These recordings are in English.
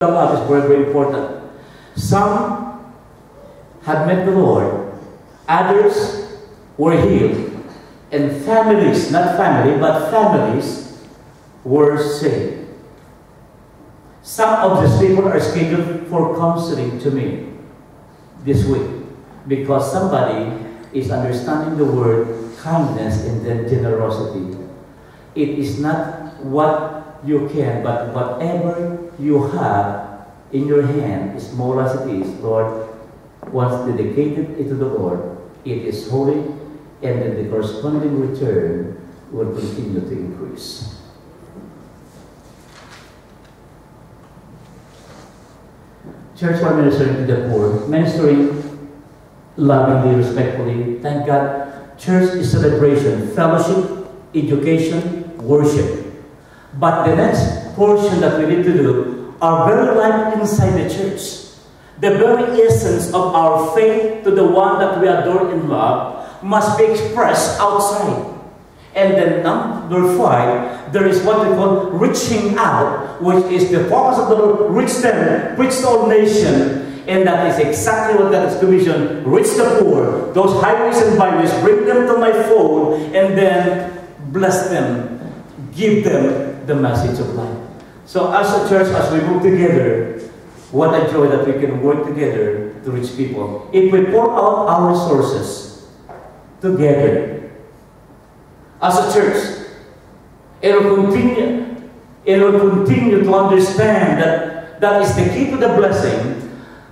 The love is very, very important. Some had met the Lord, others were healed, and families, not family, but families were saved. Some of these people are scheduled for counseling to me this week because somebody is understanding the word kindness and then generosity. It is not what you can, but whatever you have in your hand, as small as it is, Lord, once dedicated it to the Lord, it is holy, and then the corresponding return will continue to increase. Church, while ministering to the poor, ministering lovingly, respectfully, thank God, church is celebration, fellowship, education, worship. But the next portion that we need to do, our very life inside the church, the very essence of our faith to the one that we adore and love, must be expressed outside. And then number 5, there is what we call reaching out, which is the focus of the Lord, reach them, reach the whole nation. And that is exactly what God is commissioned, reach the poor, those highways and byways, bring them to my fold, and then bless them, give them the message of life. So as a church, as we move together, what a joy that we can work together to reach people. If we pour out our resources together, as a church, it will continue to understand that that is the key to the blessing.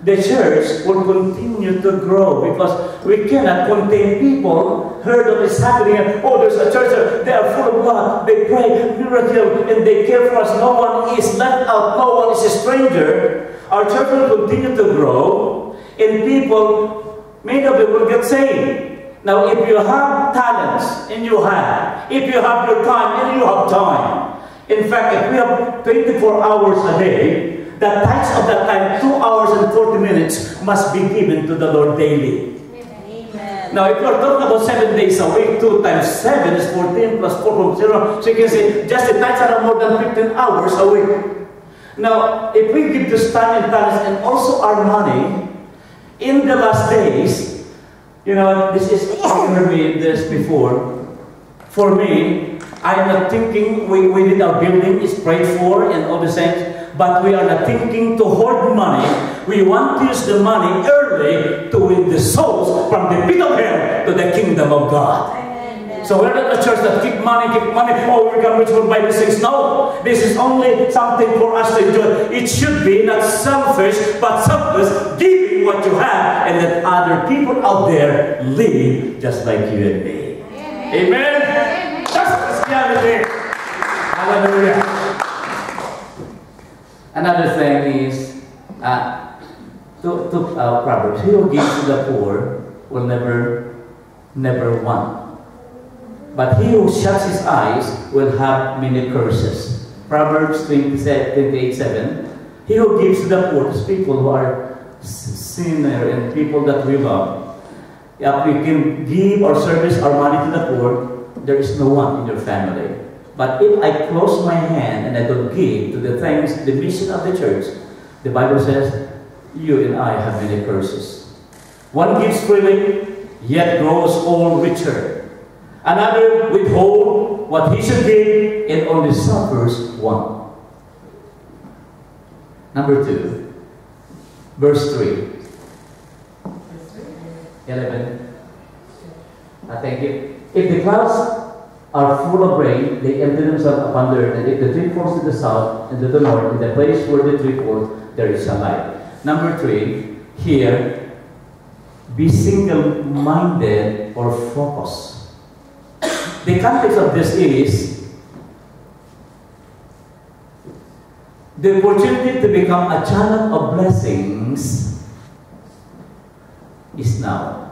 The church will continue to grow because we cannot contain people. Heard of this happening, oh, there's a church, they are full of God, they pray, miracle, and they care for us. No one is left out, no one is a stranger. Our church will continue to grow, and people, many of them will get saved. Now, if you have talents, and you have, if you have your time, and you have time, in fact, if we have 24 hours a day, the tithes of that time, 2 hours and 40 minutes, must be given to the Lord daily. Amen. Now, if you're talking about 7 days a week, 2 times 7 is 14 plus 4 from 0. So you can say, just the tithes are more than 15 hours a week. Now, if we give this time and talents and also our money, in the last days, you know, this is, you heard me this before. For me, I'm not thinking we did our building is prayed for and all the things, but we are not thinking to hoard money. We want to use the money early to win the souls from the pit of hell to the kingdom of God. Amen. So we're not a church that keep money, oh, we can rich will buy these things. No, this is only something for us to enjoy. It should be not selfish, but selfless, giving what you have, and let other people out there live just like you and me. Amen. Amen. That's Christianity. Hallelujah. Another thing is, Proverbs, he who gives to the poor will never want. But he who shuts his eyes will have many curses. Proverbs 28:7. He who gives to the poor, these people who are sinner and people that we love. If we can give our service, our money to the poor, there is no one in your family. But if I close my hand and I don't give to the things, the mission of the church, the Bible says, you and I have many curses. One gives freely, yet grows all richer. Another withhold what he should give and only suffers want. Number 2, verse 3. 11. I thank you. If the clouds are full of rain, they empty themselves upon the earth, and if the tree falls to the south and to the north, in the place where the tree falls, there is a light. Number 3, here, be single-minded or focused. The context of this is the opportunity to become a channel of blessings is now,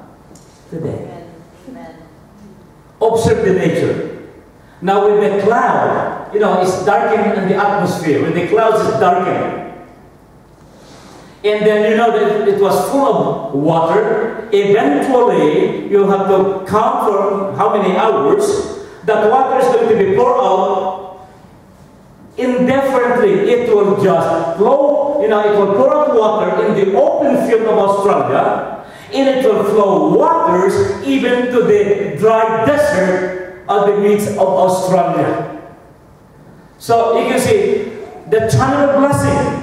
today. Amen. Observe the nature. Now with the cloud, you know, it's darkening in the atmosphere. When the clouds is darkening. And then you know that it was full of water. Eventually, you have to count for how many hours that water is going to be poured out. Indefinitely, it will just flow it will pour out water in the open field of Australia, and it will flow waters even to the dry desert of the midst of Australia. So you can see the channel of blessing.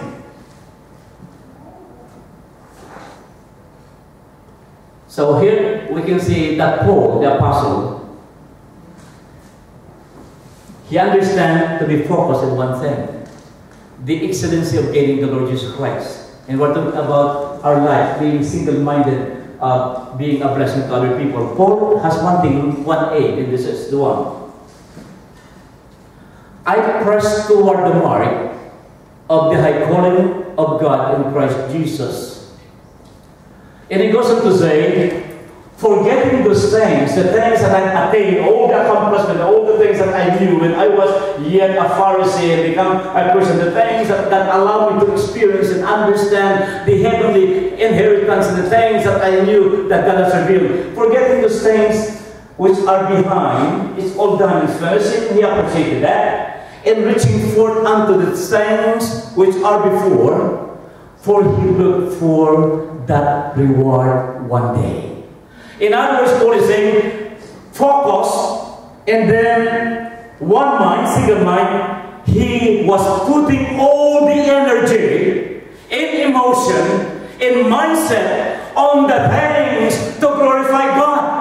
So here we can see that Paul, the apostle, he understands to be focused on one thing: the excellency of gaining the Lord Jesus Christ. And we're talking about our life being single-minded, being a blessing to other people. Paul has one thing, one aim, and this is the one: I press toward the mark of the high calling of God in Christ Jesus. And he goes on to say, forgetting those things, the things that I attained, all the accomplishments, all the things that I knew when I was yet a Pharisee and become a Christian, the things that allow me to experience and understand the heavenly inheritance and the things that I knew that God has revealed. Forgetting those things which are behind, it's all done in fellowship, and he appreciated that, and reaching forth unto the things which are before, for he looked for that reward one day. In other words, Paul is saying, focus, and then one mind, single mind, he was putting all the energy, in emotion, in mindset, on the things to glorify God.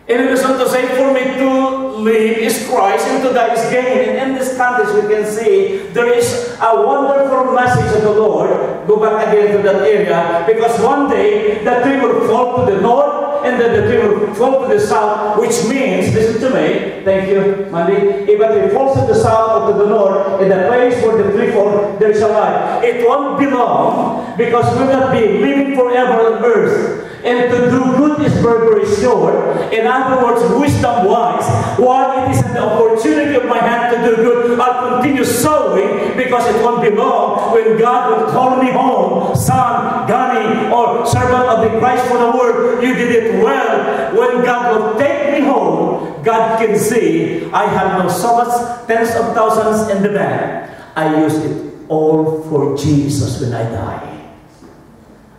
And it is not to say, for me to live is Christ and to die is gain. And in this context, we can see there is a wonderful message of the Lord. Go back again to that area, because one day the tree will fall to the north and then the tree will fall to the south, which means, listen to me, thank you, Mandy, if a tree falls to the south or to the north, in the place where the tree falls, there is a life. It won't be long, because we will not be living forever on earth. And to do good is very, very short. In other words, wisdom-wise, while it is an opportunity of my hand to do good, I'll continue sowing, because it won't be long when God will call me home, son, Gani, or servant of the Christ for the word. You did it well. When God will take me home, God can see I have no so much tens of thousands in the bank. I use it all for Jesus when I die.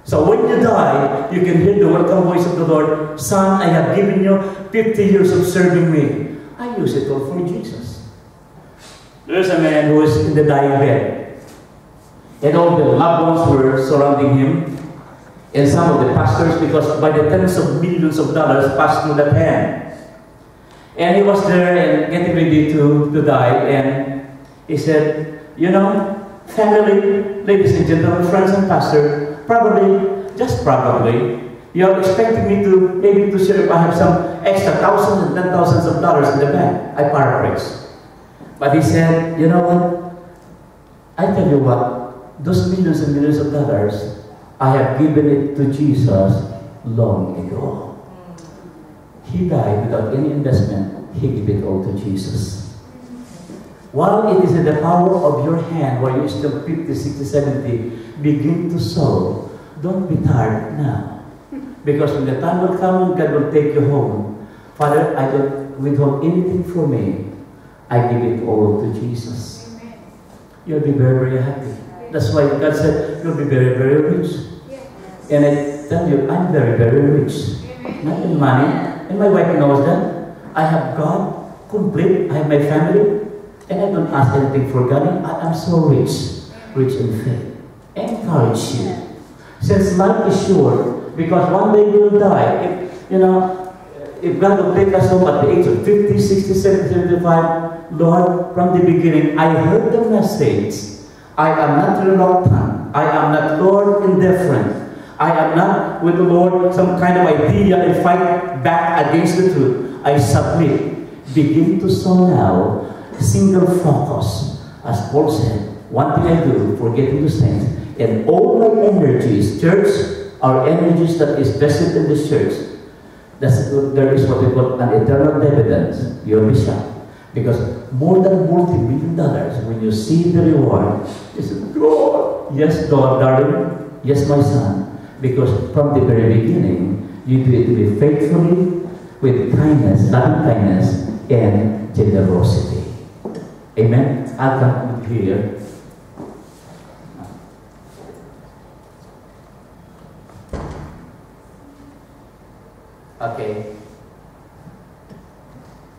So when you die, you can hear the welcome voice of the Lord. Son, I have given you 50 years of serving me. I use it all for Jesus. There's a man who is in the dying bed, and all the loved ones were surrounding him, and some of the pastors, because by the tens of millions of dollars passed through that hand. And he was there and getting ready to die, and he said, you know, family, ladies and gentlemen, friends and pastors, probably, just probably, you're expecting me to, maybe to share if I have some extra thousands and 10,000s of dollars in the bank. I paraphrase. But he said, you know what? I tell you what, those millions and millions of dollars, I have given it to Jesus long ago. He died without any investment. He gave it all to Jesus. While it is in the power of your hand, while you're still 50, 60, 70, begin to sow. Don't be tired now. Because when the time will come, God will take you home. Father, I don't withhold anything from me. I give it all to Jesus. Amen. You'll be very, very happy. That's why God said, you'll be very, very rich. And I tell you, I'm very, very rich. Not in money. And my wife knows that. I have God complete. I have my family. And I don't ask anything for God. I'm so rich. Rich in faith. Encourage you. Since life is short, because one day we will die. If God will take us home at the age of 50, 60, 70, 75, Lord, from the beginning, I heard the message. I am not reluctant. I am not, Lord, indifferent. I am not with the Lord some kind of idea and fight back against the truth. I submit. Begin to sow now. Single focus. As Paul said, one thing I do, forgetting those things, and all my energies, church, our energies that is vested in this church, there is what we call an eternal dividend. You'll be shocked. Because more than multi-million dollars, when you see the reward, you say, God, yes, God, darling, yes, my son. Because from the very beginning, you do it to be faithfully, with kindness, loving kindness, and generosity. Amen? I'll come here. Okay.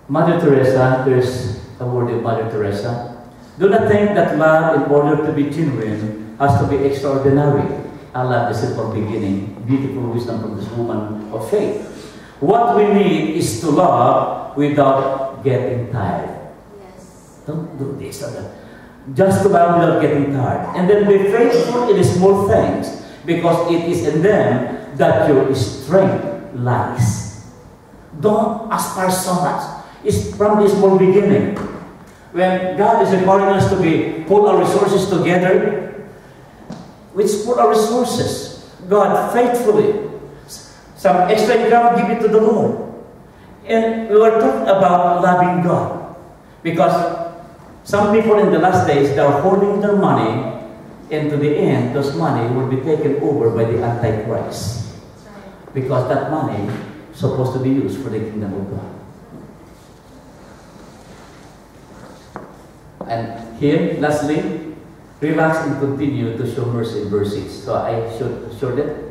Mother Teresa, there's a word in Mother Teresa. Do not think that love, in order to be genuine, has to be extraordinary. I love the simple beginning, beautiful wisdom from this woman of faith. What we need is to love without getting tired. Yes. Don't do this or that. Just to love without getting tired. And then be faithful in small things, because it is in them that your strength lies. Don't aspire so much. It's from this small beginning. When God is requiring us to pull our resources together, which put our resources, God faithfully, some extra income, give it to the Lord. And we were talking about loving God, because some people in the last days, they are holding their money, and to the end, those money will be taken over by the Antichrist, because that money is supposed to be used for the kingdom of God. And here, lastly, relax and continue to show mercy in verse 6. So I showed that.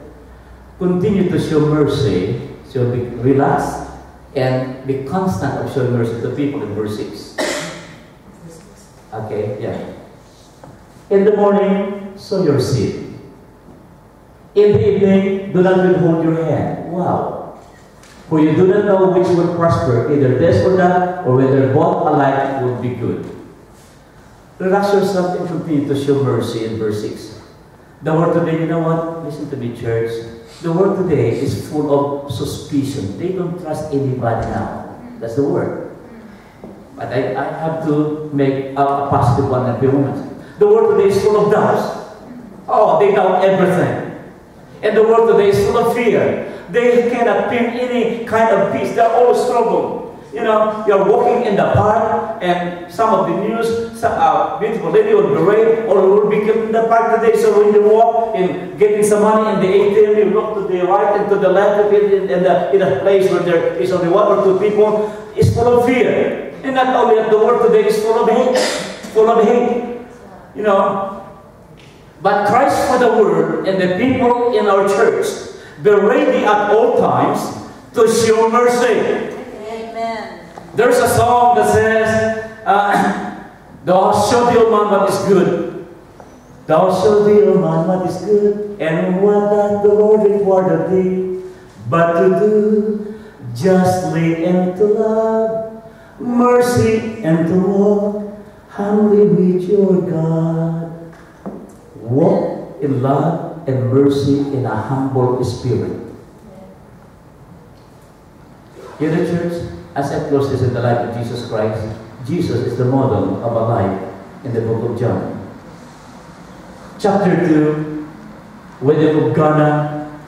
Continue to show mercy. So be relaxed and be constant of showing mercy to people in verse 6. Okay, yeah. In the morning, sow your seed. In the evening, do not withhold your hand. Wow. For you do not know which will prosper, either this or that, or whether both alike will be good. Relax yourself and continue to show mercy in verse 6. The word today, you know what? Listen to me, church. The word today is full of suspicion. They don't trust anybody now. That's the word. But I have to make a positive one in a few moments. The word today is full of doubts. Oh, they doubt everything. And the world today is full of fear. They cannot pin any kind of peace. They're all struggling. You know, you're walking in the park, and some of the news, some beautiful lady will be raped or will be killed in the park today. So when you walk and getting some money in the ATM, you look to the right and to the left of it in a place where there is only one or two people. It's full of fear. And not only that, the world today is full of hate. Full of hate. You know. But Christ for the Word and the people in our church, they're ready at all times to show mercy. Amen. There's a song that says, Thou shalt the old man what is good. Thou shalt the old man what is good, and what doth the Lord require of thee, but to do justly and to love, mercy and to walk humbly with your God. Walk in love and mercy in a humble spirit. Here the church, as I close this in the life of Jesus Christ, Jesus is the model of a life in the book of John. Chapter 2, when the book of Ghana,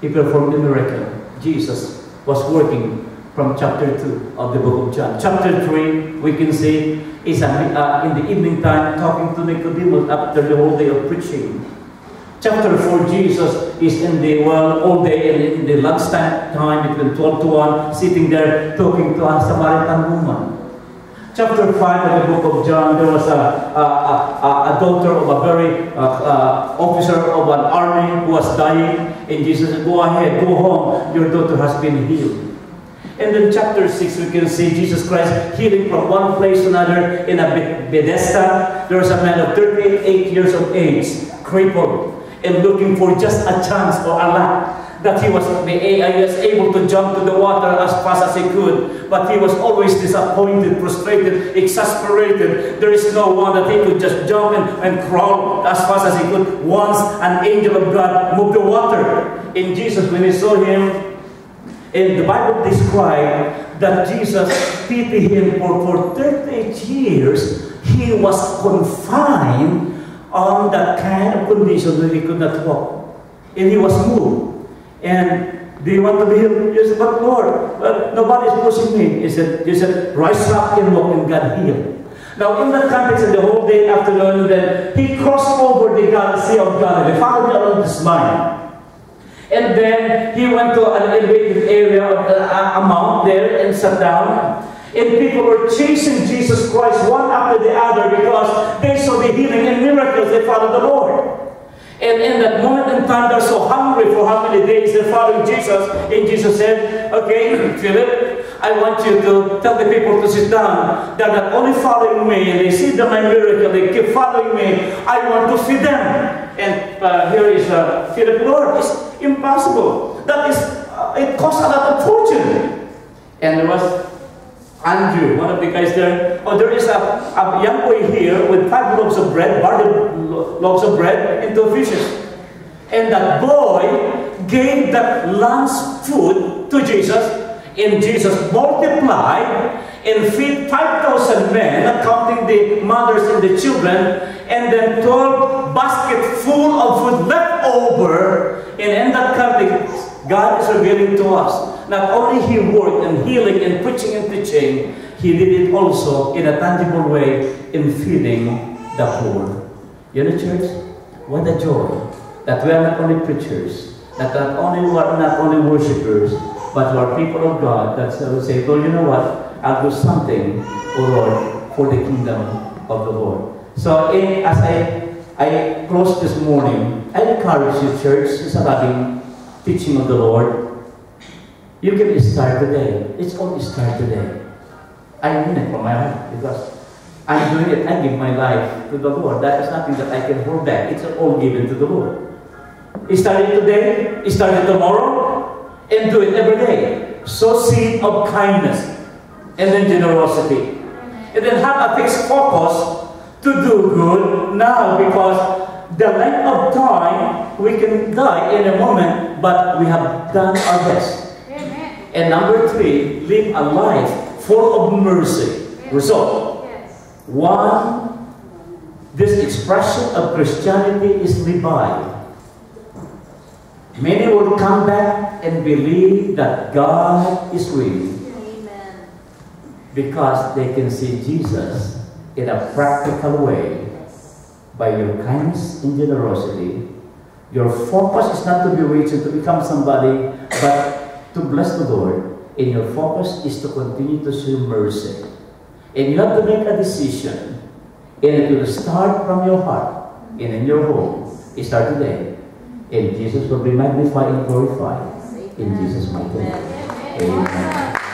he performed a miracle. Jesus was working from chapter 2 of the book of John. Chapter 3, we can see, is in the evening time talking to Nicodemus after the whole day of preaching. Chapter 4, Jesus is in the all day and in the lunchtime time between 12 to 1, sitting there talking to a Samaritan woman. Chapter 5 of the book of John, there was a daughter of a very officer of an army who was dying, and Jesus said, "Go ahead, go home, your daughter has been healed." And then chapter 6, we can see Jesus Christ healing from one place to another in a Bethesda. There was a man of 38 years of age, crippled, and looking for just a chance or a luck that he was able to jump to the water as fast as he could. But he was always disappointed, frustrated, exasperated. There is no one that he could just jump and crawl as fast as he could. Once an angel of God moved the water. And Jesus, when he saw him, and the Bible described that Jesus pitied him for 38 years. He was confined on that kind of condition that he could not walk. And he was moved. And do you want to be healed? He said, "But Lord, nobody's pushing me." He said, "Rise up and walk," and God healed. Now in that context, of the whole day afternoon, then he crossed over the Sea of Galilee, followed around this line. And then he went to an elevated area of a mount there and sat down. And people were chasing Jesus Christ one after the other because they saw the healing and miracles. They followed the Lord. And in that moment in time, they're so hungry only for how many days they're following Jesus. And Jesus said, okay, Philip, I want you to tell the people to sit down. They're not only following me, and they see my miracle, they keep following me. I want to feed them. And here is Philip, Lord, it's impossible. That is, it costs a lot of fortune. And there was Andrew, one of the guys there. Oh, there is a young boy here with 5 loaves of bread, barley loaves of bread, and 2 fishes. And that boy gave that last food to Jesus, and Jesus multiplied and feed 5,000 men, not counting the mothers and the children, and then 12 baskets full of food left over. And in that context, God is revealing to us, not only He worked in healing and preaching and teaching, He did it also in a tangible way in feeding the poor. You know, church, what a joy that we are not only preachers, that not only worshipers, but we are people of God that will say, Lord, you know what? I'll do something, oh Lord, for the kingdom of the Lord. So as I close this morning, I encourage you, church, sa ating teaching of the Lord, you can start today. It's all start today. I mean it from my heart because I'm doing it. I give my life to the Lord. That is nothing that I can hold back. It's all given to the Lord. Start it today, start it tomorrow, and do it every day. Sow seed of kindness and then generosity. And then have a fixed focus to do good now, because the length of time, we can die in a moment, but we have done our best. Amen. And number 3, live a life full of mercy. Result. Yes. 1, this expression of Christianity is revived. Many will come back and believe that God is real. Amen. Because they can see Jesus in a practical way. By your kindness and generosity, your focus is not to be rich and to become somebody, but to bless the Lord. And your focus is to continue to show mercy. And you have to make a decision. And it will start from your heart and in your home. Start today. And Jesus will be magnified and glorified. In Jesus' mighty name. Amen.